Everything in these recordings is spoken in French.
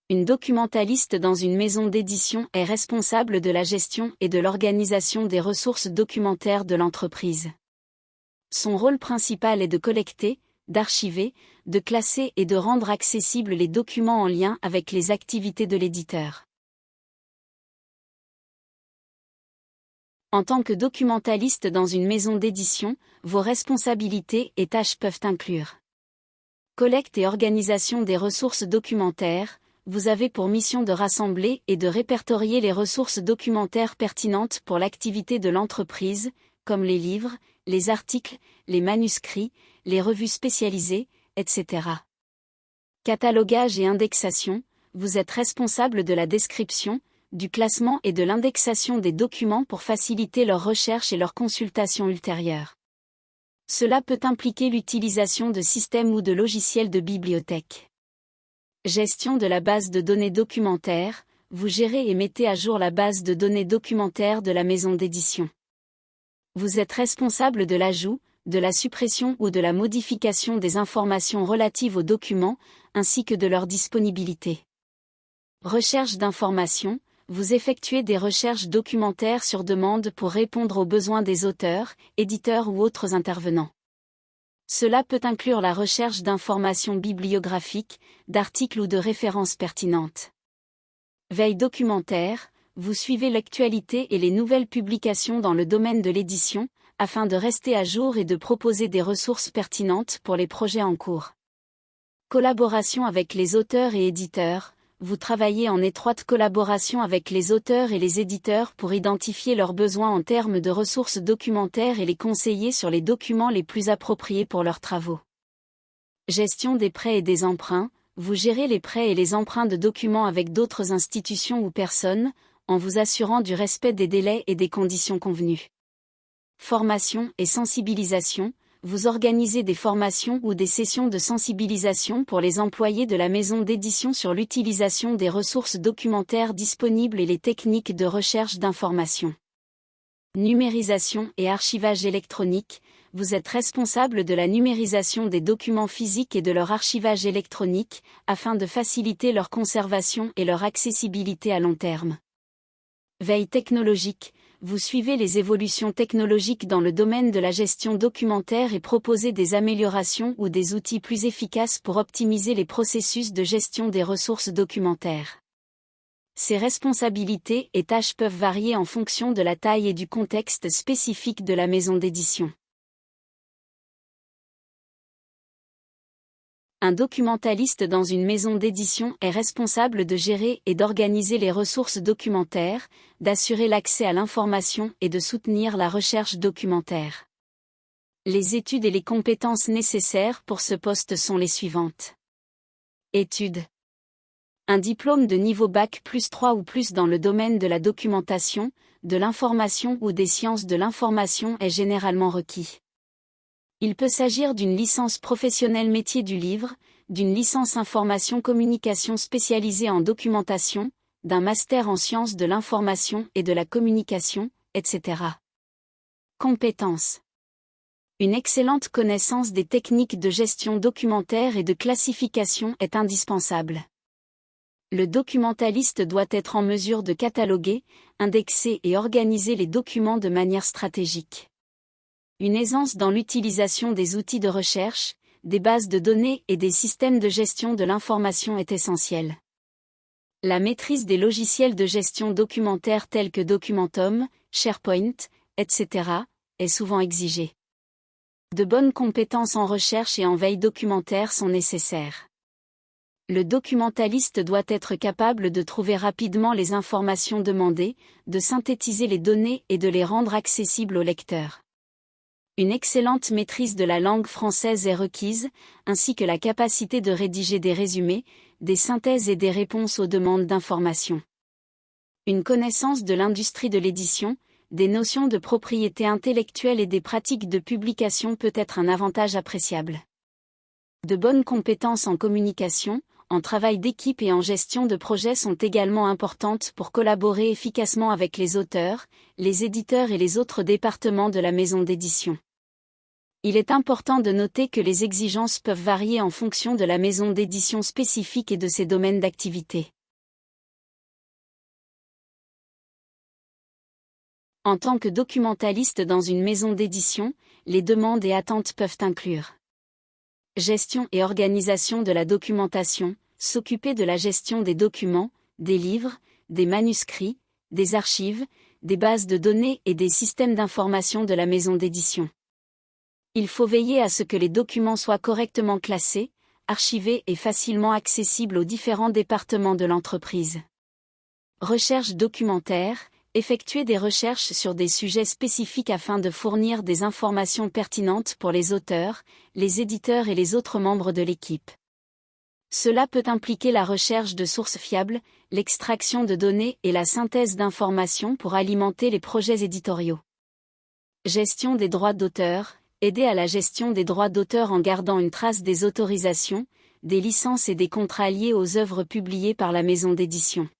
Une documentaliste dans une maison d'édition est responsable de la gestion et de l'organisation des ressources documentaires de l'entreprise. Son rôle principal est de collecter, d'archiver, de classer et de rendre accessibles les documents en lien avec les activités de l'éditeur. En tant que documentaliste dans une maison d'édition, vos responsabilités et tâches peuvent inclure collecte et organisation des ressources documentaires. Vous avez pour mission de rassembler et de répertorier les ressources documentaires pertinentes pour l'activité de l'entreprise, comme les livres, les articles, les manuscrits, les revues spécialisées, etc. Catalogage et indexation, vous êtes responsable de la description, du classement et de l'indexation des documents pour faciliter leur recherche et leur consultation ultérieure. Cela peut impliquer l'utilisation de systèmes ou de logiciels de bibliothèque. Gestion de la base de données documentaire, vous gérez et mettez à jour la base de données documentaire de la maison d'édition. Vous êtes responsable de l'ajout, de la suppression ou de la modification des informations relatives aux documents, ainsi que de leur disponibilité. Recherche d'informations, vous effectuez des recherches documentaires sur demande pour répondre aux besoins des auteurs, éditeurs ou autres intervenants. Cela peut inclure la recherche d'informations bibliographiques, d'articles ou de références pertinentes. Veille documentaire, vous suivez l'actualité et les nouvelles publications dans le domaine de l'édition, afin de rester à jour et de proposer des ressources pertinentes pour les projets en cours. Collaboration avec les auteurs et éditeurs, vous travaillez en étroite collaboration avec les auteurs et les éditeurs pour identifier leurs besoins en termes de ressources documentaires et les conseiller sur les documents les plus appropriés pour leurs travaux. Gestion des prêts et des emprunts, vous gérez les prêts et les emprunts de documents avec d'autres institutions ou personnes, en vous assurant du respect des délais et des conditions convenues. Formation et sensibilisation, vous organisez des formations ou des sessions de sensibilisation pour les employés de la maison d'édition sur l'utilisation des ressources documentaires disponibles et les techniques de recherche d'informations. Numérisation et archivage électronique, vous êtes responsable de la numérisation des documents physiques et de leur archivage électronique, afin de faciliter leur conservation et leur accessibilité à long terme. Veille technologique, vous suivez les évolutions technologiques dans le domaine de la gestion documentaire et proposez des améliorations ou des outils plus efficaces pour optimiser les processus de gestion des ressources documentaires. Ces responsabilités et tâches peuvent varier en fonction de la taille et du contexte spécifique de la maison d'édition. Un documentaliste dans une maison d'édition est responsable de gérer et d'organiser les ressources documentaires, d'assurer l'accès à l'information et de soutenir la recherche documentaire. Les études et les compétences nécessaires pour ce poste sont les suivantes. Études. Un diplôme de niveau Bac plus 3 ou plus dans le domaine de la documentation, de l'information ou des sciences de l'information est généralement requis. Il peut s'agir d'une licence professionnelle métier du livre, d'une licence information communication spécialisée en documentation, d'un master en sciences de l'information et de la communication, etc. Compétences. Une excellente connaissance des techniques de gestion documentaire et de classification est indispensable. Le documentaliste doit être en mesure de cataloguer, indexer et organiser les documents de manière stratégique. Une aisance dans l'utilisation des outils de recherche, des bases de données et des systèmes de gestion de l'information est essentielle. La maîtrise des logiciels de gestion documentaire tels que Documentum, SharePoint, etc., est souvent exigée. De bonnes compétences en recherche et en veille documentaire sont nécessaires. Le documentaliste doit être capable de trouver rapidement les informations demandées, de synthétiser les données et de les rendre accessibles au lecteur. Une excellente maîtrise de la langue française est requise, ainsi que la capacité de rédiger des résumés, des synthèses et des réponses aux demandes d'information. Une connaissance de l'industrie de l'édition, des notions de propriété intellectuelle et des pratiques de publication peut être un avantage appréciable. De bonnes compétences en communication, en travail d'équipe et en gestion de projet sont également importantes pour collaborer efficacement avec les auteurs, les éditeurs et les autres départements de la maison d'édition. Il est important de noter que les exigences peuvent varier en fonction de la maison d'édition spécifique et de ses domaines d'activité. En tant que documentaliste dans une maison d'édition, les demandes et attentes peuvent inclure gestion et organisation de la documentation, s'occuper de la gestion des documents, des livres, des manuscrits, des archives, des bases de données et des systèmes d'information de la maison d'édition. Il faut veiller à ce que les documents soient correctement classés, archivés et facilement accessibles aux différents départements de l'entreprise. Recherche documentaire, effectuer des recherches sur des sujets spécifiques afin de fournir des informations pertinentes pour les auteurs, les éditeurs et les autres membres de l'équipe. Cela peut impliquer la recherche de sources fiables, l'extraction de données et la synthèse d'informations pour alimenter les projets éditoriaux. Gestion des droits d'auteur, aider à la gestion des droits d'auteur en gardant une trace des autorisations, des licences et des contrats liés aux œuvres publiées par la maison d'édition.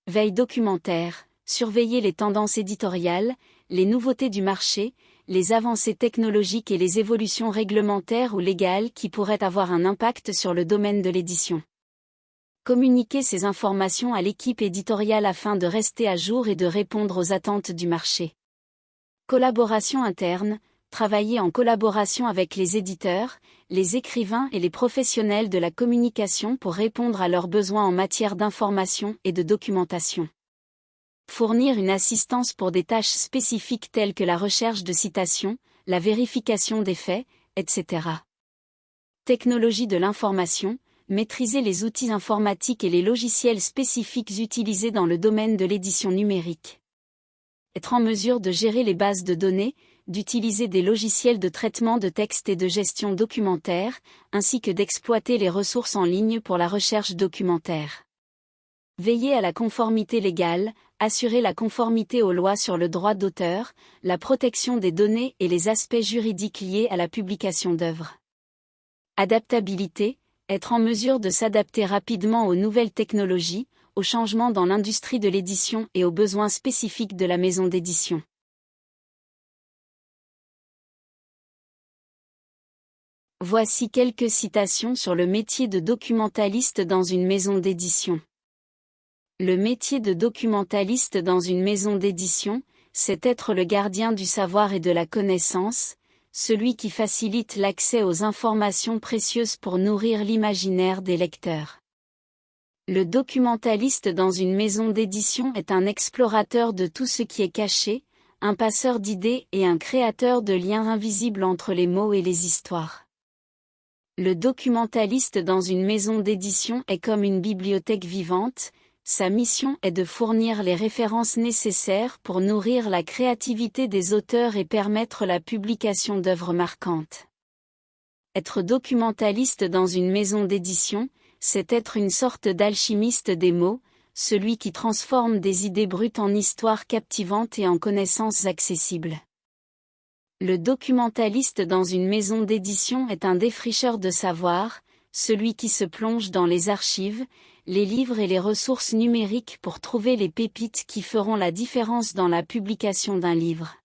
Veille documentaire, surveiller les tendances éditoriales, les nouveautés du marché, les avancées technologiques et les évolutions réglementaires ou légales qui pourraient avoir un impact sur le domaine de l'édition. Communiquer ces informations à l'équipe éditoriale afin de rester à jour et de répondre aux attentes du marché. Collaboration interne, travailler en collaboration avec les éditeurs, les écrivains et les professionnels de la communication pour répondre à leurs besoins en matière d'information et de documentation. Fournir une assistance pour des tâches spécifiques telles que la recherche de citations, la vérification des faits, etc. Technologie de l'information, maîtriser les outils informatiques et les logiciels spécifiques utilisés dans le domaine de l'édition numérique. Être en mesure de gérer les bases de données, d'utiliser des logiciels de traitement de texte et de gestion documentaire, ainsi que d'exploiter les ressources en ligne pour la recherche documentaire. Veiller à la conformité légale, assurer la conformité aux lois sur le droit d'auteur, la protection des données et les aspects juridiques liés à la publication d'œuvres. Adaptabilité, être en mesure de s'adapter rapidement aux nouvelles technologies, aux changements dans l'industrie de l'édition et aux besoins spécifiques de la maison d'édition. Voici quelques citations sur le métier de documentaliste dans une maison d'édition. Le métier de documentaliste dans une maison d'édition, c'est être le gardien du savoir et de la connaissance, celui qui facilite l'accès aux informations précieuses pour nourrir l'imaginaire des lecteurs. Le documentaliste dans une maison d'édition est un explorateur de tout ce qui est caché, un passeur d'idées et un créateur de liens invisibles entre les mots et les histoires. Le documentaliste dans une maison d'édition est comme une bibliothèque vivante. Sa mission est de fournir les références nécessaires pour nourrir la créativité des auteurs et permettre la publication d'œuvres marquantes. Être documentaliste dans une maison d'édition, c'est être une sorte d'alchimiste des mots, celui qui transforme des idées brutes en histoires captivantes et en connaissances accessibles. Le documentaliste dans une maison d'édition est un défricheur de savoir, celui qui se plonge dans les archives, les livres et les ressources numériques pour trouver les pépites qui feront la différence dans la publication d'un livre.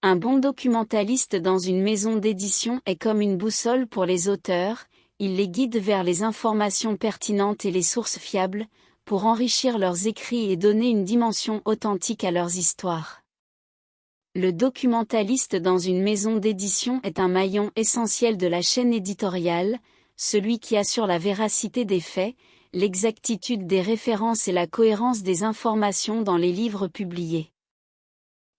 Un bon documentaliste dans une maison d'édition est comme une boussole pour les auteurs, il les guide vers les informations pertinentes et les sources fiables, pour enrichir leurs écrits et donner une dimension authentique à leurs histoires. Le documentaliste dans une maison d'édition est un maillon essentiel de la chaîne éditoriale, celui qui assure la véracité des faits, l'exactitude des références et la cohérence des informations dans les livres publiés.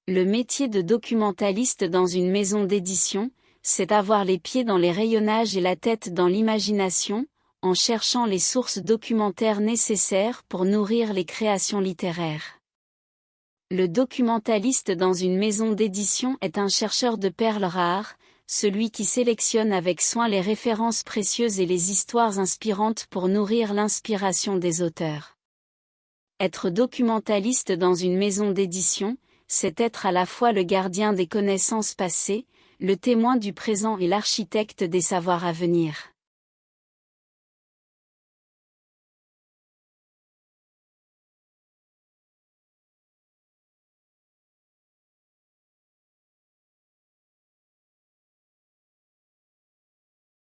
Le métier de documentaliste dans une maison d'édition, c'est avoir les pieds dans les rayonnages et la tête dans l'imagination, en cherchant les sources documentaires nécessaires pour nourrir les créations littéraires. Le documentaliste dans une maison d'édition est un chercheur de perles rares, celui qui sélectionne avec soin les références précieuses et les histoires inspirantes pour nourrir l'inspiration des auteurs. Être documentaliste dans une maison d'édition, c'est être à la fois le gardien des connaissances passées, le témoin du présent et l'architecte des savoirs à venir.